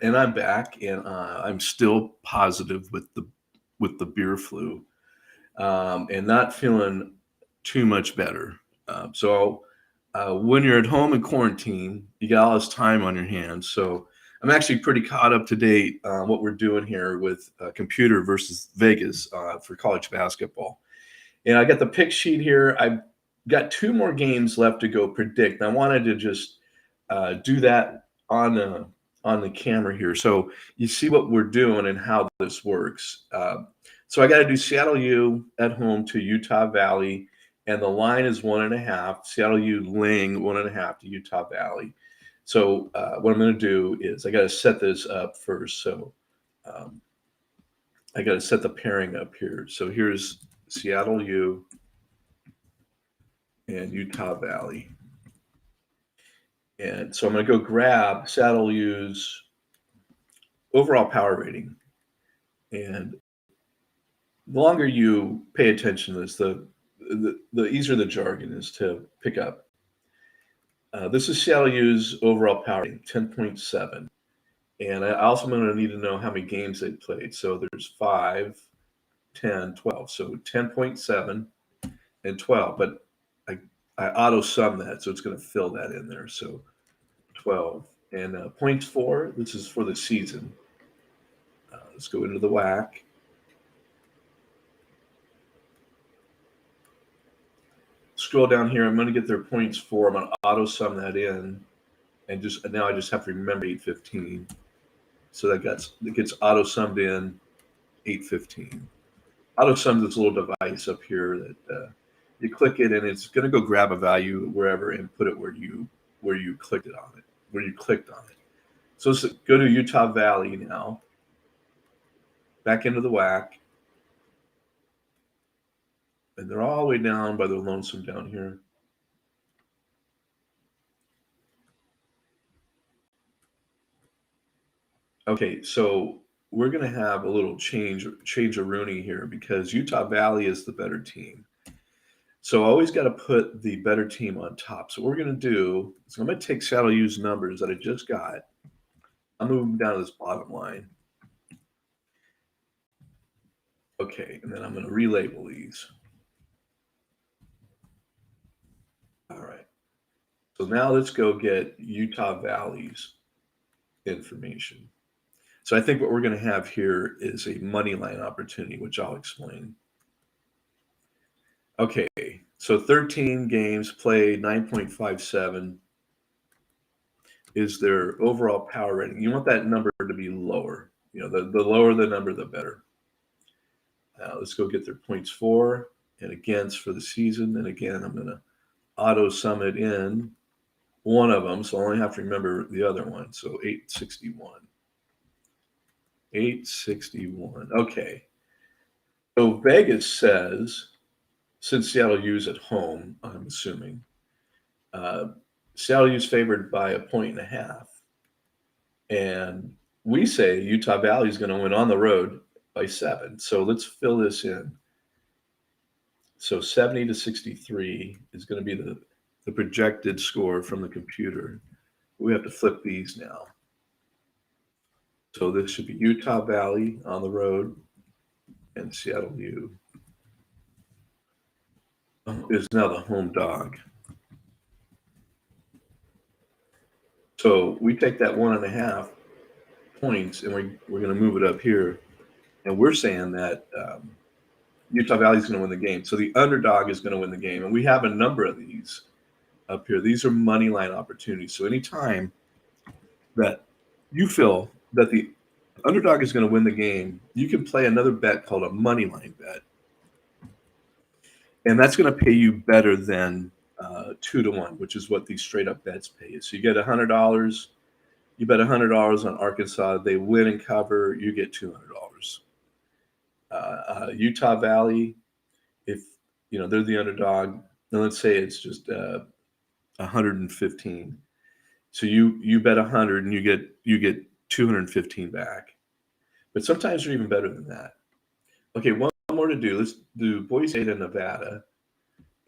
and I'm back, and I'm still positive with the beer flu, and not feeling too much better. When you're at home in quarantine, you got all this time on your hands. So I'm actually pretty caught up to date on what we're doing here with computer versus Vegas for college basketball. And I got the pick sheet here. I've got two more games left to go predict. I wanted to just do that on the camera here, so you see what we're doing and how this works. So I got to do Seattle U at home to Utah Valley, and the line is 1.5. Seattle U laying 1.5 to Utah Valley. So what I'm going to do is I got to set this up first. So um, I got to set the pairing up here. So here's Seattle U and Utah Valley. And so I'm going to go grab Seattle U's overall power rating. And the longer you pay attention to this, the easier the jargon is to pick up. This is Seattle U's overall power rating, 10.7. And I also going to need to know how many games they played. So there's 5, 10, 12. So 10.7 and 12. But I, I auto sum that, so it's going to fill that in there. So 12. And points for, this is for the season. Let's go into the whack. Scroll down here. I'm going to get their points for. I'm going to auto sum that in, and just now I just have to remember 815. So that gets auto summed in 815. Auto sum this little device up here that you click it, and it's going to go grab a value wherever and put it where you clicked it on it, where you clicked on it. So let's go to Utah Valley now. Back into the whack. And they're all the way down by the lonesome down here. Okay, so we're going to have a little change of Rooney here because Utah Valley is the better team. So I always got to put the better team on top. So what we're going to do is I'm going to take Seattle U's numbers that I just got. I'm moving down to this bottom line. Okay, and then I'm going to relabel these. All right. So now let's go get Utah Valley's information. So I think what we're going to have here is a money line opportunity, which I'll explain. Okay, so 13 games played, 9.57 is their overall power rating. You want that number to be lower. You know, the lower the number, the better. Now let's go get their points for and against for the season. And again, I'm going to auto sum it in one of them, so I only have to remember the other one. So 861. 861. Okay. So Vegas says, since Seattle U's at home, I'm assuming, Seattle U's favored by 1.5. And we say Utah Valley is going to win on the road by 7. So let's fill this in. So 70 to 63 is going to be the projected score from the computer. We have to flip these now. So this should be Utah Valley on the road and Seattle U is now the home dog. So we take that 1.5 points and we're going to move it up here. And we're saying that Utah Valley is going to win the game. So the underdog is going to win the game. And we have a number of these up here. These are money line opportunities. So anytime that you feel that the underdog is going to win the game, you can play another bet called a money line bet. And that's going to pay you better than 2-1, which is what these straight up bets pay you. So you get $100. You bet $100 on Arkansas. They win and cover. You get $200. Utah Valley, if you know they're the underdog, then let's say it's just 115. So you bet 100 and you get 215 back. But sometimes they're even better than that. Okay, one more to do. Let's do Boise to Nevada.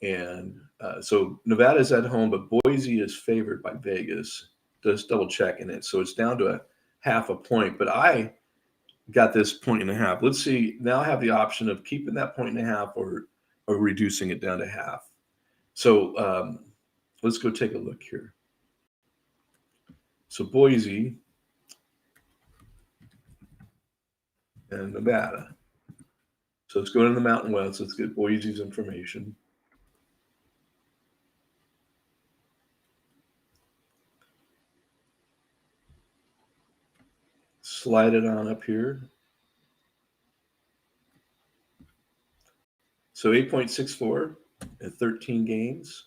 And so Nevada's at home, but Boise is favored by Vegas. Just double checking it. So it's down to half a point, but I got this point and a half. Let's see. Now I have the option of keeping that point and a half or reducing it down to half. So let's go take a look here. So Boise and Nevada. So let's go into the Mountain West. Let's get Boise's information. Slide it on up here. So 8.64 at 13 games.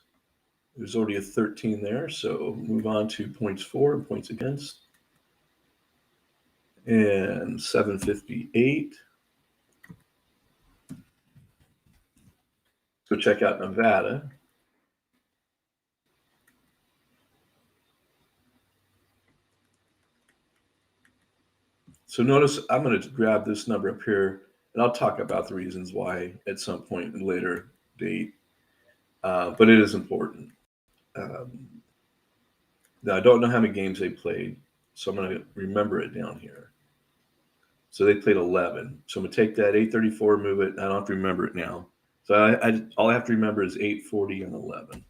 There's already a 13 there. So move on to points for and points against. And 758. Go check out Nevada. So notice I'm going to grab this number up here, and I'll talk about the reasons why at some point in a later date. But it is important. Now, I don't know how many games they played, so I'm going to remember it down here. So they played 11. So I'm going to take that 834, move it. I don't have to remember it now. So all I have to remember is 840 and 11.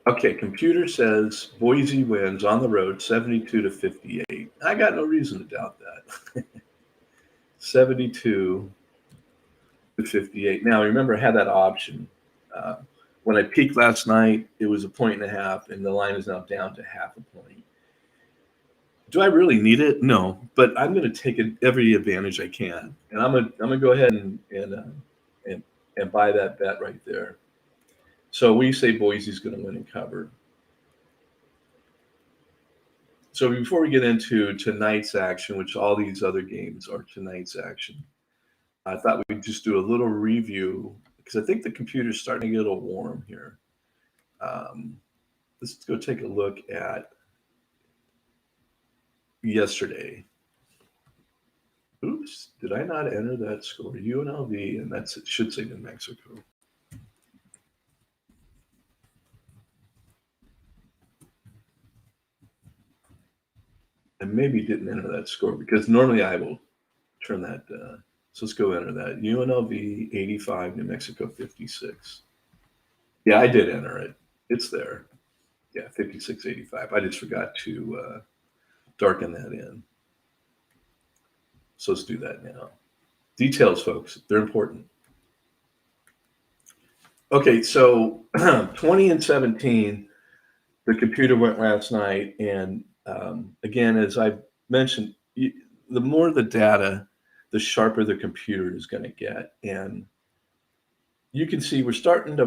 Okay, computer says Boise wins on the road 72-58. I got no reason to doubt that. 72-58. Now, remember, I had that option. When I peaked last night, it was a point and a half, and the line is now down to half a point. Do I really need it? No, but I'm going to take every advantage I can, and I'm gonna go ahead and buy that bet right there. So we say Boise's going to win and cover. So before we get into tonight's action, which all these other games are tonight's action, I thought we'd just do a little review because I think the computer's starting to get a little warm here. Let's go take a look at yesterday. Oops, did I not enter that score? UNLV, and it should say New Mexico. I maybe didn't enter that score because normally I will turn that. So let's go enter that. UNLV 85, New Mexico 56. Yeah, I did enter it. It's there. Yeah, 56-85. I just forgot to darken that in. So let's do that now. Details, folks, they're important. Okay, so 20-17, the computer went last night, and again, as I mentioned, the more the data, the sharper the computer is going to get, and you can see we're starting to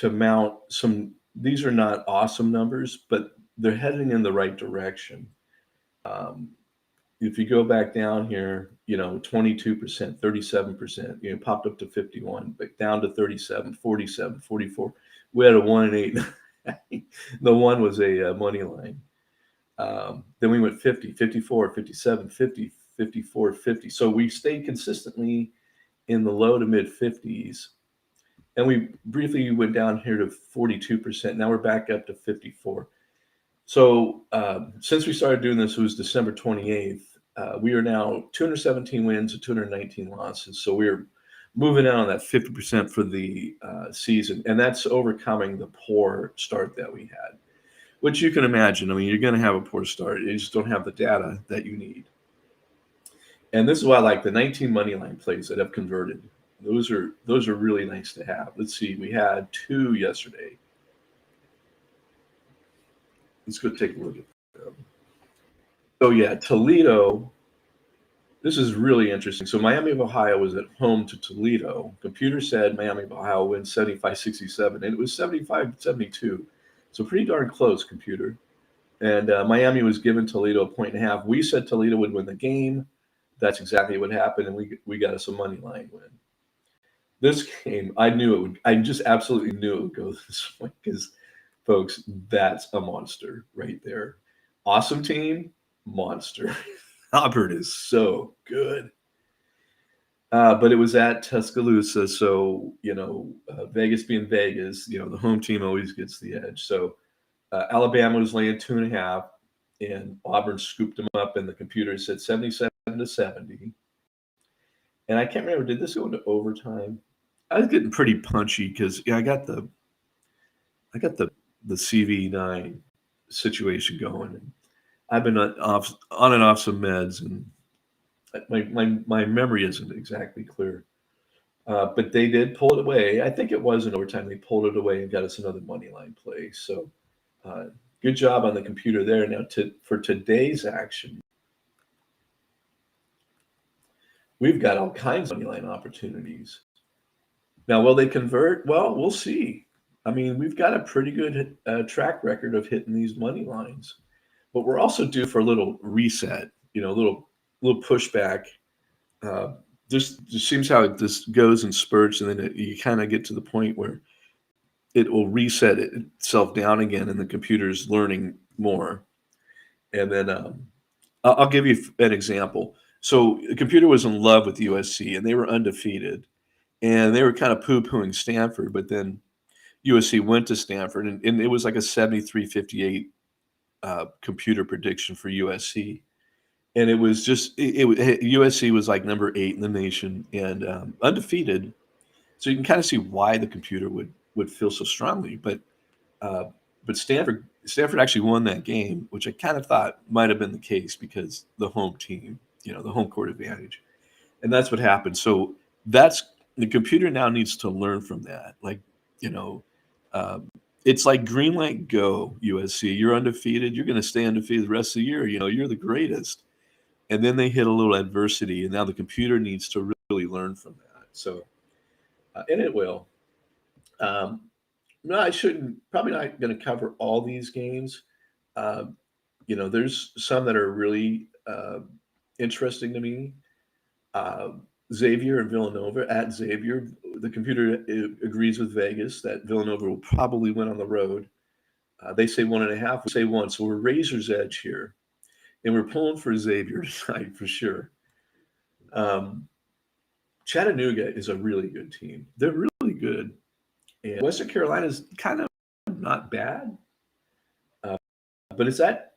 mount some. These are not awesome numbers, but they're heading in the right direction. If you go back down here, 22%, 37%, popped up to 51, but down to 37, 47, 44. We had a 1 and 8. The one was a money line. Then we went 50, 54, 57, 50, 54, 50. So we stayed consistently in the low to mid 50s. And we briefly went down here to 42%. Now we're back up to 54. So since we started doing this, it was December 28th. We are now 217 wins and 219 losses. So we're moving out on that 50% for the season. And that's overcoming the poor start that we had, which you can imagine. I mean, you're going to have a poor start. You just don't have the data that you need. And this is why I like the 19 money line plays that have converted. Those are really nice to have. Let's see. We had 2 yesterday. Let's go take a look at them. So yeah, Toledo. This is really interesting. So Miami of Ohio was at home to Toledo. Computer said Miami of Ohio wins 75-67, and it was 75-72. So pretty darn close, computer. And Miami was given Toledo a 1.5. We said Toledo would win the game. That's exactly what happened, and we got us a money line win. This game, I knew it would. I just absolutely knew it would go this way because, folks, that's a monster right there. Awesome team, monster. Auburn is so good. But it was at Tuscaloosa, so Vegas being Vegas, the home team always gets the edge. So Alabama was laying 2.5, and Auburn scooped them up, and the computer said 77-70. And I can't remember, did this go into overtime? I was getting pretty punchy because I got the CV9 situation going, and I've been on and off some meds, and my memory isn't exactly clear. But they did pull it away. I think it was in overtime. They pulled it away and got us another money line play. So uh, good job on the computer there. Now for today's action, we've got all kinds of money line opportunities. Now, will they convert? Well, we'll see. I mean, we've got a pretty good track record of hitting these money lines, but we're also due for a little reset. A little pushback. Uh, just seems how this goes in spurts, and then you kind of get to the point where it will reset itself down again, and the computer's learning more. And then I'll give you an example. So the computer was in love with USC, and they were undefeated, and they were kind of poo-pooing Stanford, but then USC went to Stanford, and it was like a 73-58 computer prediction for USC. And it was just USC was like number 8 in the nation and undefeated. So you can kind of see why the computer would feel so strongly. Uh, but Stanford actually won that game, which I kind of thought might have been the case because the home team, the home court advantage, and that's what happened. So that's the computer now needs to learn from that. Like, you know, um, it's like green light go USC. You're undefeated. You're going to stay undefeated the rest of the year. You're the greatest. And then they hit a little adversity, and now the computer needs to really learn from that. So, and it will. Um, no, I shouldn't. Probably not going to cover all these games. Uh, there's some that are really interesting to me. Uh, Xavier and Villanova at Xavier. The computer agrees with Vegas that Villanova will probably win on the road. They say 1.5. We say 1. So we're razor's edge here, and we're pulling for Xavier tonight for sure. Um, Chattanooga is a really good team. They're really good, and Western Carolina is kind of not bad. Uh, but it's at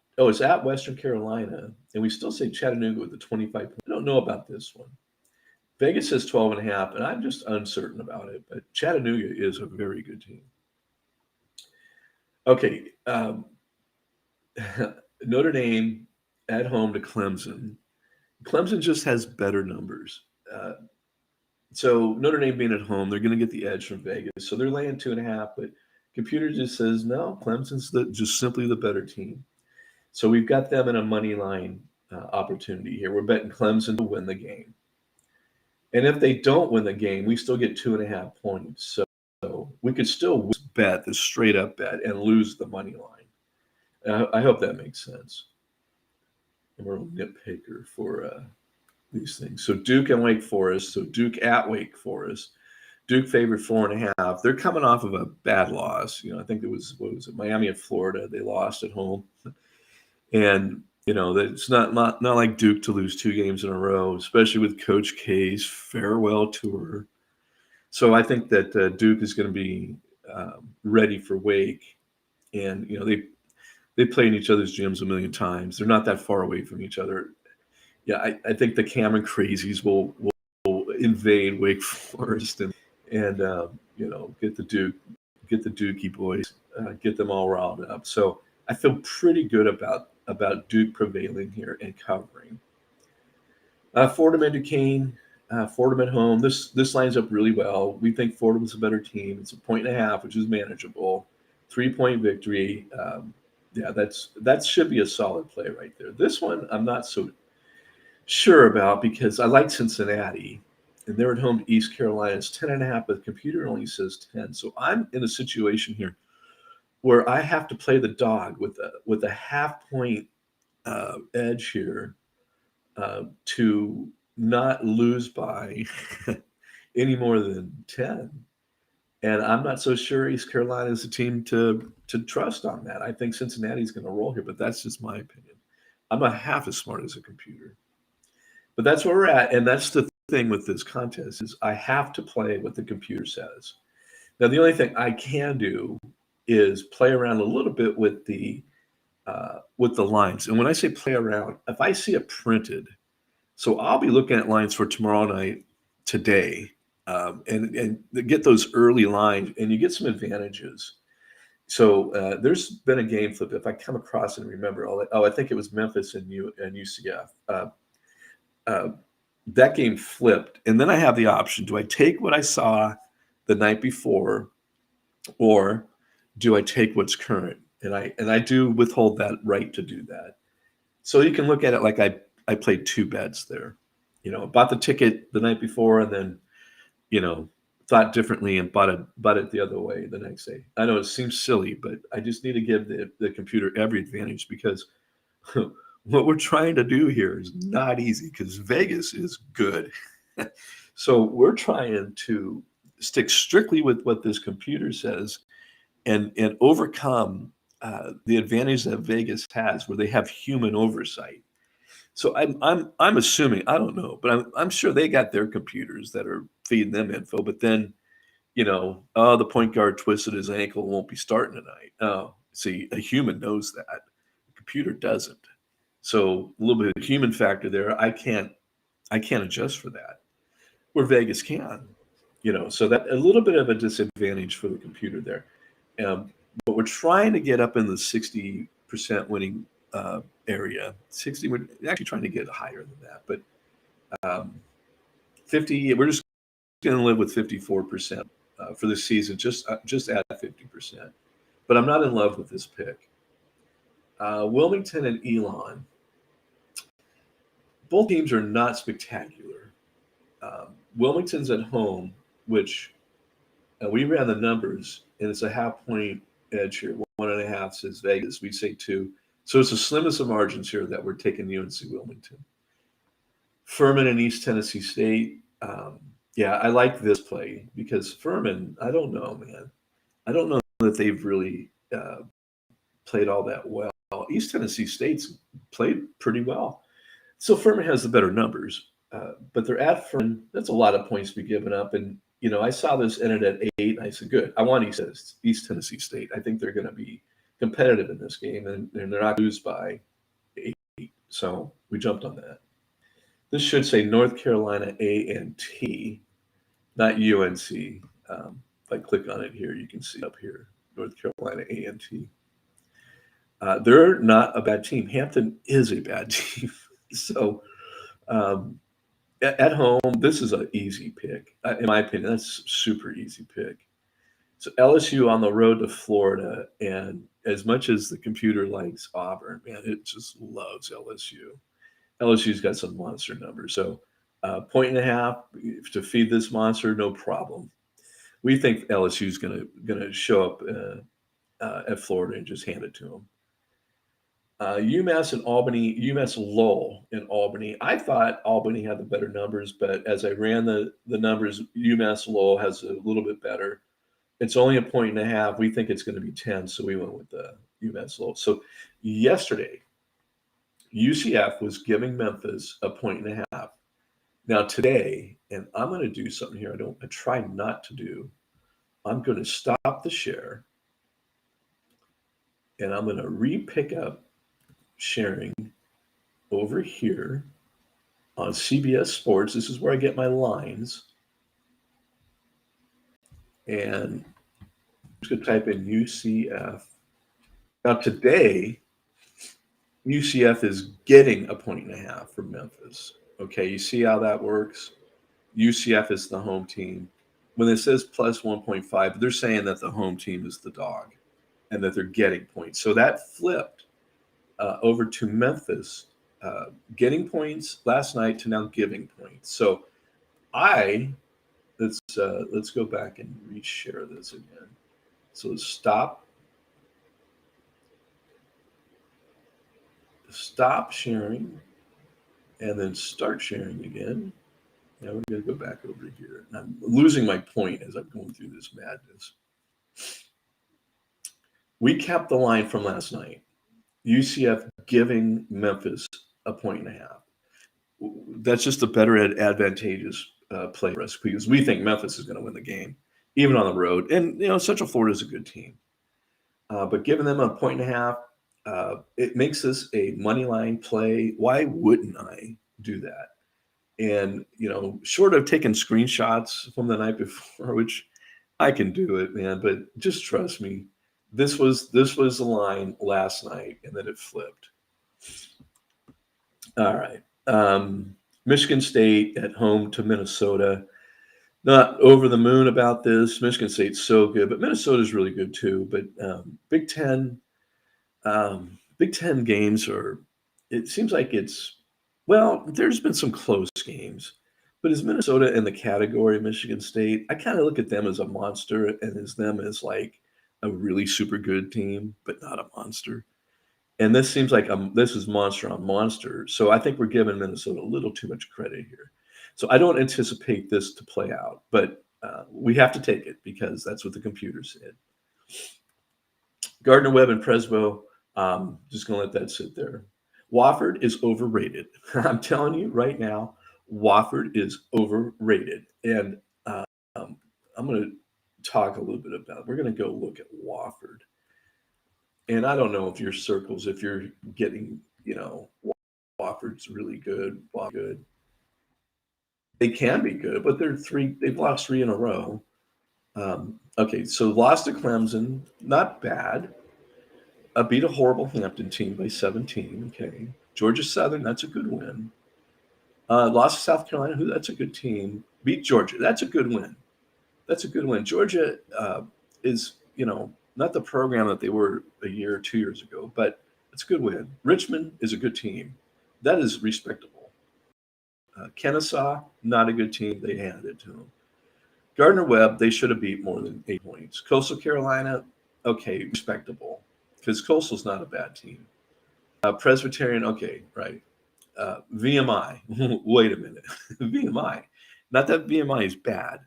Western Carolina, and we still say Chattanooga with the 25. I don't know about this one. Vegas says 12.5, and I'm just uncertain about it. But Chattanooga is a very good team. Okay, Notre Dame at home to Clemson. Clemson just has better numbers. Uh, so Notre Dame being at home, they're going to get the edge from Vegas. So they're laying 2.5, but computer just says no. Clemson's just simply the better team. So we've got them in a money line opportunity here. We're betting Clemson to win the game. And if they don't win the game, we still get 2.5 points. So we could still bet the straight up bet and lose the money line. I hope that makes sense. And we're a nitpicker for these things. So Duke and Wake Forest. So Duke at Wake Forest. Duke favored 4.5. They're coming off of a bad loss. I think it was, what was it, Miami and Florida. They lost at home. And it's not like Duke to lose 2 games in a row, especially with Coach K's farewell tour. So I think that Duke is going to be ready for Wake, and they play in each other's gyms a million times. They're not that far away from each other. Yeah, I think the Cameron Crazies will invade Wake Forest and get the Dookie boys, get them all riled up. So I feel pretty good about Duke prevailing here and covering. Fordham and Duquesne, Fordham at home. This lines up really well. We think Fordham's a better team. It's a 1.5, which is manageable. 3-point victory. Yeah, that should be a solid play right there. This one I'm not so sure about because I like Cincinnati, and they're at home to East Carolina. It's 10.5, but the computer only says 10. So I'm in a situation here where I have to play the dog with a half-point edge here to not lose by any more than 10. And I'm not so sure East Carolina is a team to trust on that. I think Cincinnati's going to roll here, but that's just my opinion. I'm not half as smart as a computer. But that's where we're at, and that's the thing with this contest is I have to play what the computer says. Now, the only thing I can do is play around a little bit with the lines. And when I say play around, if I see it printed, so I'll be looking at lines for tomorrow night, today, and get those early lines, and you get some advantages. So there's been a game flip. If I come across it and remember, I think it was Memphis and UCF. Uh, that game flipped, and then I have the option: do I take what I saw the night before, or do I take what's current? And I do withhold that right to do that. So you can look at it like I played two bets there. Bought the ticket the night before, and then you know thought differently and bought it the other way the next day. I know it seems silly, but I just need to give the computer every advantage, because what we're trying to do here is not easy, because Vegas is good. So we're trying to stick strictly with what this computer says, and overcome the advantage that Vegas has, where they have human oversight. So I'm assuming, I don't know, but I'm sure they got their computers that are feeding them info. But then, oh, the point guard twisted his ankle, won't be starting tonight. Oh, see, a human knows that, the computer doesn't. So a little bit of human factor there. I can't adjust for that, where Vegas can. So that a little bit of a disadvantage for the computer there. But we're trying to get up in the 60% winning area. 60, we're actually trying to get higher than that, but 50, we're just going to live with 54% for the season, just at 50%. But I'm not in love with this pick. Wilmington and Elon, both teams are not spectacular. Wilmington's at home, which we ran the numbers, and it's a half-point edge here. 1.5 says Vegas. We say 2. So it's the slimmest of margins here that we're taking UNC Wilmington. Furman and East Tennessee State. Yeah, I like this play, because Furman, I don't know, man. I don't know that they've really played all that well. East Tennessee State's played pretty well. So Furman has the better numbers, but they're at Furman. That's a lot of points to be given up. And, I saw this ended at 8, and I said, good. I want East Tennessee State. I think they're going to be competitive in this game, and they're not lose by 8. So we jumped on that. This should say North Carolina A&T, not UNC. If I click on it here, you can see up here, North Carolina A&T. They're not a bad team. Hampton is a bad team. So at home, this is an easy pick. In my opinion, that's a super easy pick. So LSU on the road to Florida, and as much as the computer likes Auburn, man, it just loves LSU. LSU's got some monster numbers. So 1.5 to feed this monster, no problem. We think LSU's gonna show up at Florida and just hand it to them. UMass and Albany, UMass Lowell in Albany. I thought Albany had the better numbers, but as I ran the numbers, UMass Lowell has a little bit better. It's only a 1.5. We think it's going to be 10, so we went with the UMass Lowell. So yesterday, UCF was giving Memphis a 1.5. Now today, and I'm going to do something here I try not to do. I'm going to stop the share, and I'm going to re-pick up sharing over here on CBS Sports. This is where I get my lines. And I'm just going to type in UCF. Now today, UCF is getting a 1.5 from Memphis. Okay, you see how that works? UCF is the home team. When it says plus 1.5, they're saying that the home team is the dog and that they're getting points. So that flipped over to Memphis, getting points last night to now giving points. So let's go back and reshare this again. So stop sharing, and then start sharing again. Now we're going to go back over here. And I'm losing my point as I'm going through this madness. We kept the line from last night. UCF giving Memphis a 1.5. that's just a better advantageous play for us because we think Memphis is going to win the game, even on the road. And Central Florida is a good team, but giving them a point and a half, it makes this a money line play. Why wouldn't I do that? And short of taking screenshots from the night before, which I can do it, man, but just trust me, this was the line last night, and then it flipped. All right. Michigan State at home to Minnesota. Not over the moon about this. Michigan State's so good, but Minnesota's really good too. But Big Ten games are. It seems like there's been some close games, but is Minnesota in the category of Michigan State? I kind of look at them as a monster and as them as like a really super good team, but not a monster. And this seems like this is monster on monster. So I think we're giving Minnesota a little too much credit here. So I don't anticipate this to play out, but we have to take it because that's what the computer said. Gardner Webb and Presbo, just going to let that sit there. Wofford is overrated. I'm telling you right now, Wofford is overrated. And I'm going to talk a little bit about it. We're going to go look at Wofford. And I don't know if your circles, if you're getting, Wofford's really good, good. They can be good, but they've lost 3 in a row. Okay, so lost to Clemson, not bad. Beat a horrible Hampton team by 17. Okay, Georgia Southern, that's a good win. Lost to South Carolina, that's a good team. Beat Georgia, that's a good win. That's a good win. Georgia is, not the program that they were a year or 2 years ago, but it's a good win. Richmond is a good team. That is respectable. Kennesaw, not a good team. They handed it to them. Gardner Webb, they should have beat more than 8 points. Coastal Carolina, okay, respectable, because Coastal's not a bad team. Presbyterian, okay, right. VMI, wait a minute. VMI, not that VMI is bad,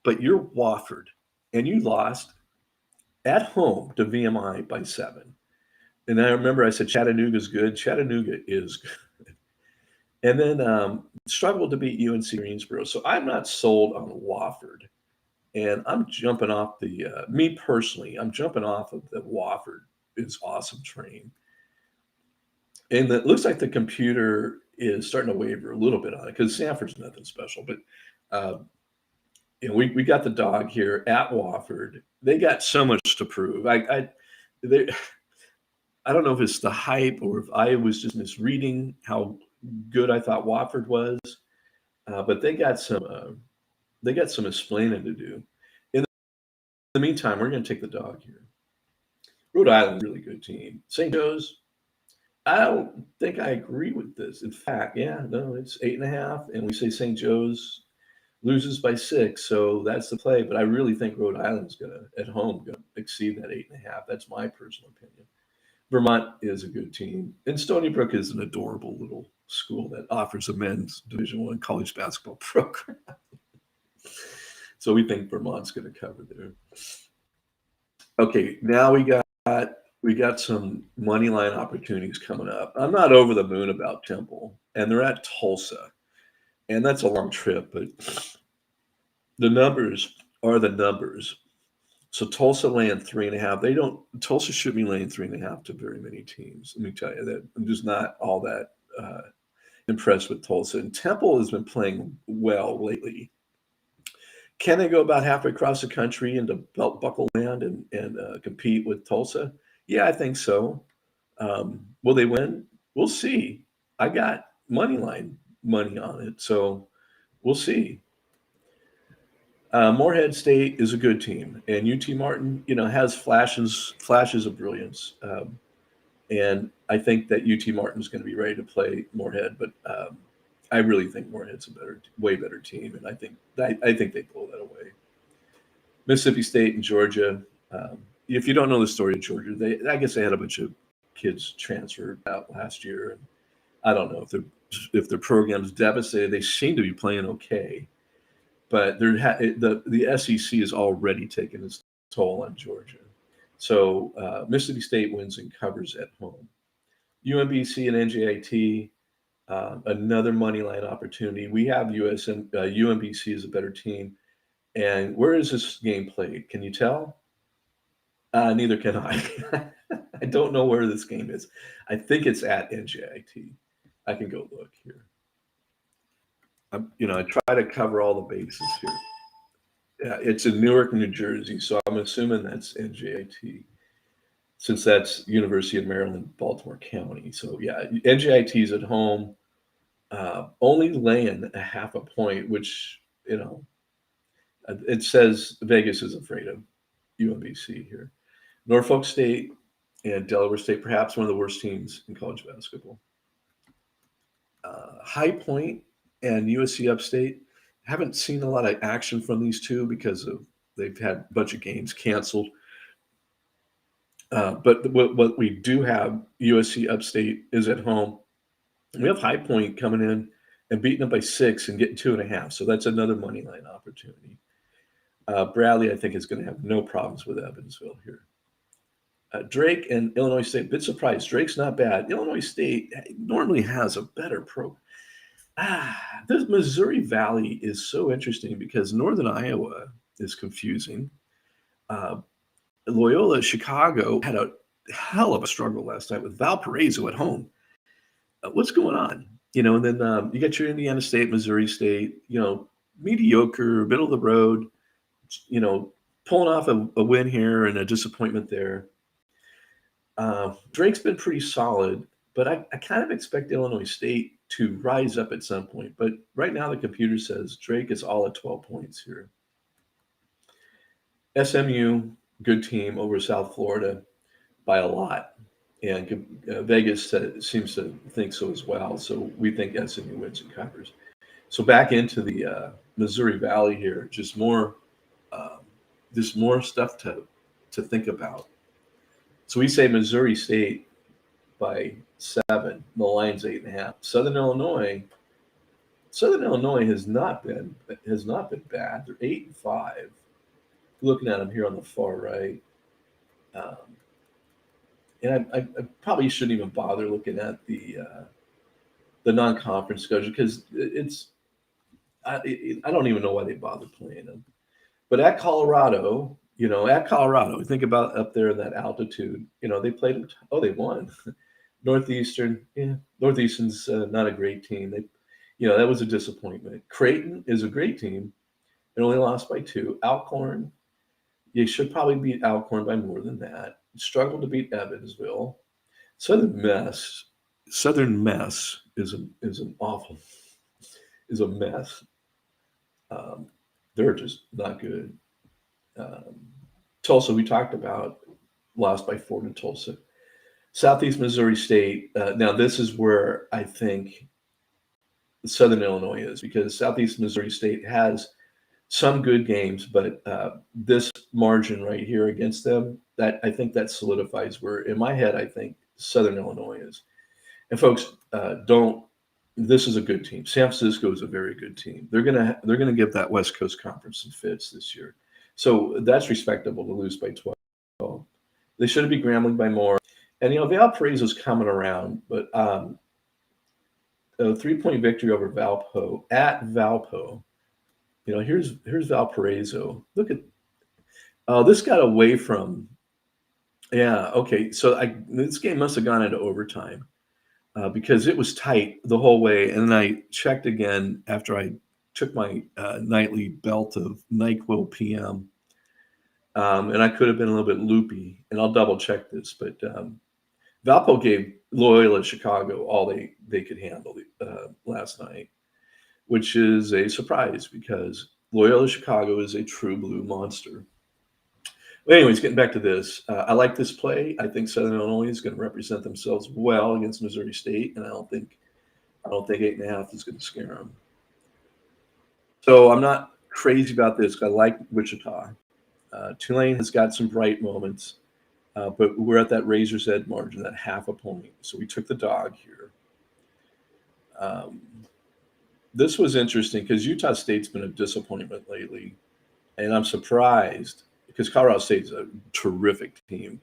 but you're Wofford, and you lost at home to VMI by 7. And I remember I said Chattanooga's good. Chattanooga is good. And then struggled to beat UNC Greensboro. So I'm not sold on Wofford. And I'm jumping off me personally, I'm jumping off of the Wofford is awesome train. And it looks like the computer is starting to waver a little bit on it because Sanford's nothing special. But we got the dog here at Wofford. They got so much to prove. I don't know if it's the hype or if I was just misreading how good I thought Wofford was, but they got some explaining to do. In the meantime, we're going to take the dog here. Rhode Island, really good team. St. Joe's, I don't think I agree with this. In fact, it's 8.5, and we say St. Joe's loses by 6, so that's the play. But I really think Rhode Island's gonna exceed that 8.5. That's my personal opinion. Vermont is a good team, and Stony Brook is an adorable little school that offers a men's Division I college basketball program. So we think Vermont's going to cover there. Okay, now we got some money line opportunities coming up. I'm not over the moon about Temple, and they're at Tulsa, and that's a long trip, but the numbers are the numbers. So Tulsa laying 3.5. Tulsa should be laying 3.5 to very many teams. Let me tell you that I'm just not all that impressed with Tulsa. And Temple has been playing well lately. Can they go about halfway across the country into belt buckle land and compete with Tulsa? Yeah, I think so. Will they win? We'll see. I got money on it, so we'll see. Morehead State is a good team, and UT Martin, has flashes of brilliance. And I think that UT Martin is going to be ready to play Morehead, but I really think Morehead's a way better team, and I think they pull that away. Mississippi State and Georgia. If you don't know the story of Georgia, I guess they had a bunch of kids transferred out last year, and I don't know if their program's devastated. They seem to be playing okay, but the SEC is already taking its toll on Georgia. So Mississippi State wins and covers at home. UMBC and NJIT. Another money line opportunity. We have UMBC is a better team. And where is this game played? Can you tell? Neither can I. I don't know where this game is. I think it's at NJIT. I can go look here. I try to cover all the bases here. Yeah, it's in Newark, New Jersey, so I'm assuming that's NJIT, since that's University of Maryland, Baltimore County. So yeah, NJIT is at home, only laying a half a point, which it says Vegas is afraid of UMBC here. Norfolk State and Delaware State, perhaps one of the worst teams in college basketball. High Point and USC Upstate, haven't seen a lot of action from these two because they've had a bunch of games canceled. But what we do have, USC Upstate is at home. We have High Point coming in and beating them by 6 and getting 2.5. So that's another money line opportunity. Bradley, I think, is going to have no problems with Evansville here. Drake and Illinois State, bit surprised. Drake's not bad. Illinois State normally has a better program. This Missouri Valley is so interesting because Northern Iowa is confusing. Loyola Chicago had a hell of a struggle last night with Valparaiso at home. What's going on? And then you got your Indiana State, Missouri State, mediocre, middle of the road, pulling off a win here and a disappointment there. Drake's been pretty solid, but I kind of expect Illinois State to rise up at some point. But right now the computer says Drake is all at 12 points here. SMU, good team over South Florida by a lot. And Vegas seems to think so as well. So we think SMU wins and covers. So back into the Missouri Valley here, just more stuff to think about. So we say Missouri State by 7. The line's 8.5. Southern Illinois has not been bad. They're 8-5. Looking at them here on the far right, and I probably shouldn't even bother looking at the non-conference schedule because I don't even know why they bother playing them. But at Colorado, think about up there in that altitude. They played them. Oh, they won. Northeastern, Northeastern's not a great team. That was a disappointment. Creighton is a great team. They only lost by 2. Alcorn, you should probably beat Alcorn by more than that. Struggled to beat Evansville. Southern Mess is a mess. They're just not good. Tulsa, we talked about, lost by 4 to Tulsa. Southeast Missouri State. Now this is where I think Southern Illinois is, because Southeast Missouri State has some good games, but this margin right here against them, that I think that solidifies where, in my head, I think Southern Illinois is. And folks, this is a good team. San Francisco is a very good team. They're gonna give that West Coast Conference some fits this year, so that's respectable to lose by 12. They shouldn't be grambling by more. And Valparaiso's coming around, but a 3-point victory over Valpo at Valpo. Here's Valparaiso. Look at this got away from. Yeah, okay. So this game must have gone into overtime because it was tight the whole way. And then I checked again after I took my nightly belt of NyQuil PM, and I could have been a little bit loopy. And I'll double check this, but Valpo gave Loyola Chicago all they could handle last night, which is a surprise because Loyola Chicago is a true blue monster. But anyways, getting back to this, I like this play. I think Southern Illinois is going to represent themselves well against Missouri State, and I don't think 8.5 is going to scare them. So I'm not crazy about this. I like Wichita. Tulane has got some bright moments, but we're at that razor's edge margin, that half a point. So we took the dog here. This was interesting because Utah State's been a disappointment lately, and I'm surprised because Colorado State's a terrific team.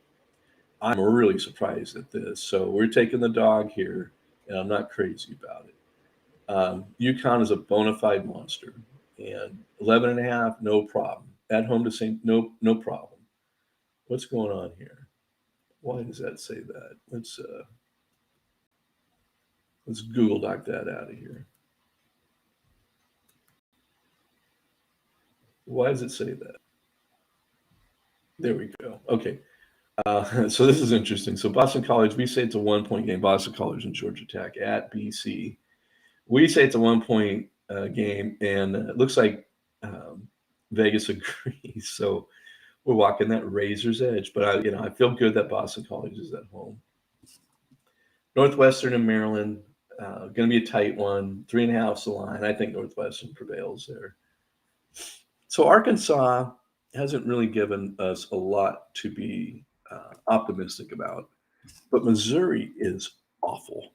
I'm really surprised at this. So we're taking the dog here. and I'm not crazy about it. UConn is a bona fide monster, and 11 and a half, no problem. At home to St. No problem. What's going on here? Why does that say that? Let's Google Doc that out of here. Why does it say that? There we go. Okay. So this is interesting. So Boston College, we say it's a 1 point game. Boston College and Georgia Tech at BC. We say it's a 1 point game, and it looks like Vegas agrees. So we're walking that razor's edge. But I feel good that Boston College is at home. Northwestern and Maryland, going to be a tight one. 3.5's the line. I think Northwestern prevails there. So Arkansas hasn't really given us a lot to be optimistic about, but Missouri is awful.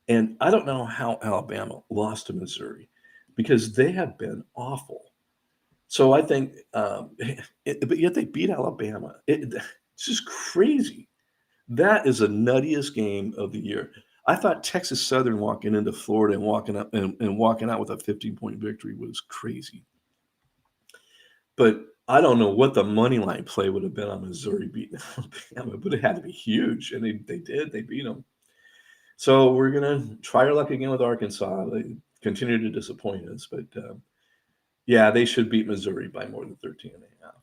And I don't know how Alabama lost to Missouri because they have been awful. So I think, but yet they beat Alabama. It's just crazy. That is the nuttiest game of the year. I thought Texas Southern walking into Florida and walking out with a 15-point victory was crazy. But I don't know what the money line play would have been on Missouri beating Alabama, but it had to be huge, and they did. They beat them. So we're gonna try our luck again with Arkansas. They continue to disappoint us, but yeah, they should beat Missouri by more than 13 and a half.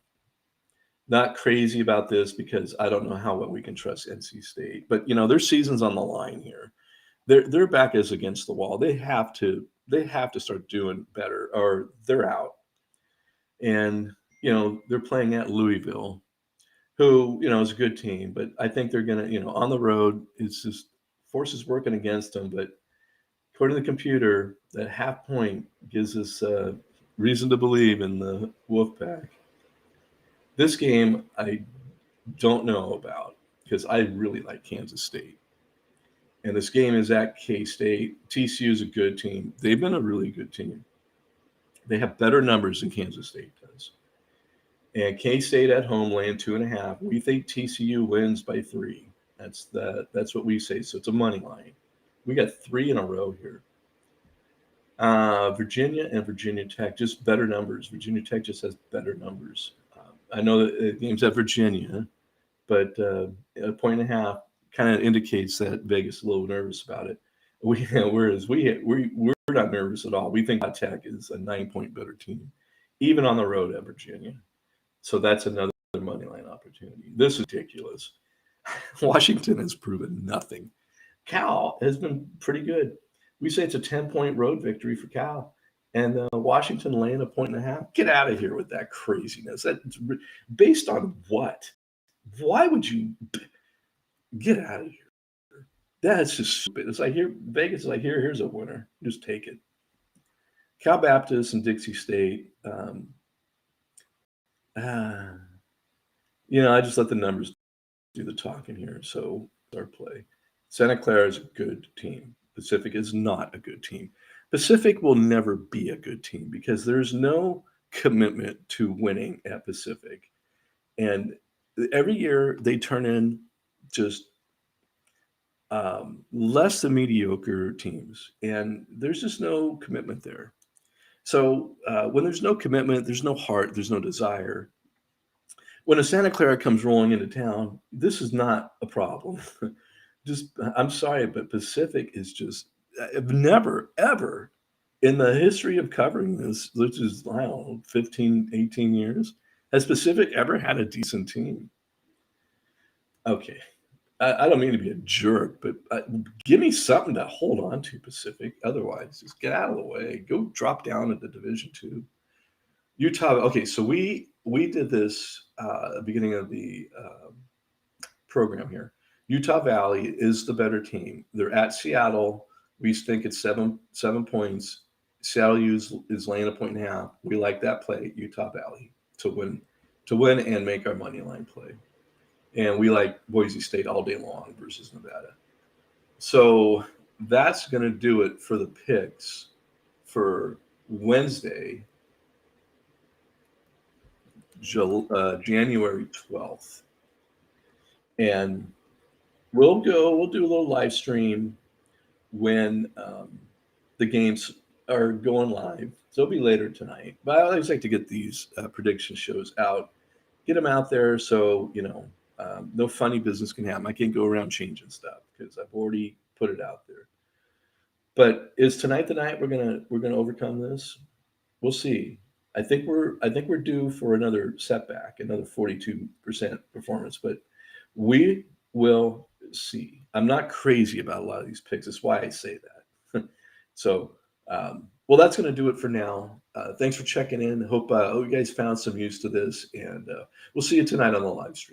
Not crazy about this because I don't know how well we can trust NC State, but their season's on the line here. Their back is against the wall. They have to start doing better, or they're out. And they're playing at Louisville, who is a good team, but I think they're gonna on the road. It's just forces working against them. But according to the computer, that half point gives us reason to believe in the Wolfpack. This game I don't know about because I really like Kansas State. And this game is at K-State. TCU is a good team. They've been a really good team. They have better numbers than Kansas State does. And K-State at home laying 2.5. We think TCU wins by 3. That's what we say. So it's a money line. We got 3 in a row here. Virginia and Virginia Tech, just better numbers. Virginia Tech just has better numbers. I know that the game's at Virginia, but a 1.5 kind of indicates that Vegas is a little nervous about it. Whereas we're not nervous at all. We think Tech is a 9-point better team, even on the road at Virginia. So that's another money line opportunity. This is ridiculous. Washington has proven nothing. Cal has been pretty good. We say it's a 10-point road victory for Cal. And Washington laying a 1.5. Get out of here with that craziness. That's based on what? Why would you get out of here? That's just stupid. It's like Vegas is like, here's a winner. Just take it. Cal Baptist and Dixie State. I just let the numbers do the talking here. So our play. Santa Clara is a good team. Pacific is not a good team. Pacific will never be a good team because there's no commitment to winning at Pacific. And every year they turn in just less than mediocre teams. And there's just no commitment there. So when there's no commitment, there's no heart, there's no desire. When a Santa Clara comes rolling into town, this is not a problem. I'm sorry, but Pacific is just, I've never, ever in the history of covering this, which is, I don't know, 15, 18 years, has Pacific ever had a decent team? Okay. I don't mean to be a jerk, but give me something to hold on to, Pacific. Otherwise, just get out of the way. Go drop down into Division II. Utah. Okay, so we did this at the beginning of the program here. Utah Valley is the better team. They're at Seattle. We think it's 7 points. Seattle is laying a 1.5. We like that play, Utah Valley, to win and make our money line play. And we like Boise State all day long versus Nevada. So that's going to do it for the picks for Wednesday, January 12th. And we'll do a little live stream. when the games are going live. So it'll be later tonight. But I always like to get these prediction shows out, get them out there, so no funny business can happen. I can't go around changing stuff because I've already put it out there. But is tonight the night we're gonna overcome this? We'll see. I think we're due for another setback, another 42% performance, but we will see. I'm not crazy about a lot of these picks. That's why I say that. So, well, that's going to do it for now. Thanks for checking in. Hope you guys found some use to this, and we'll see you tonight on the live stream.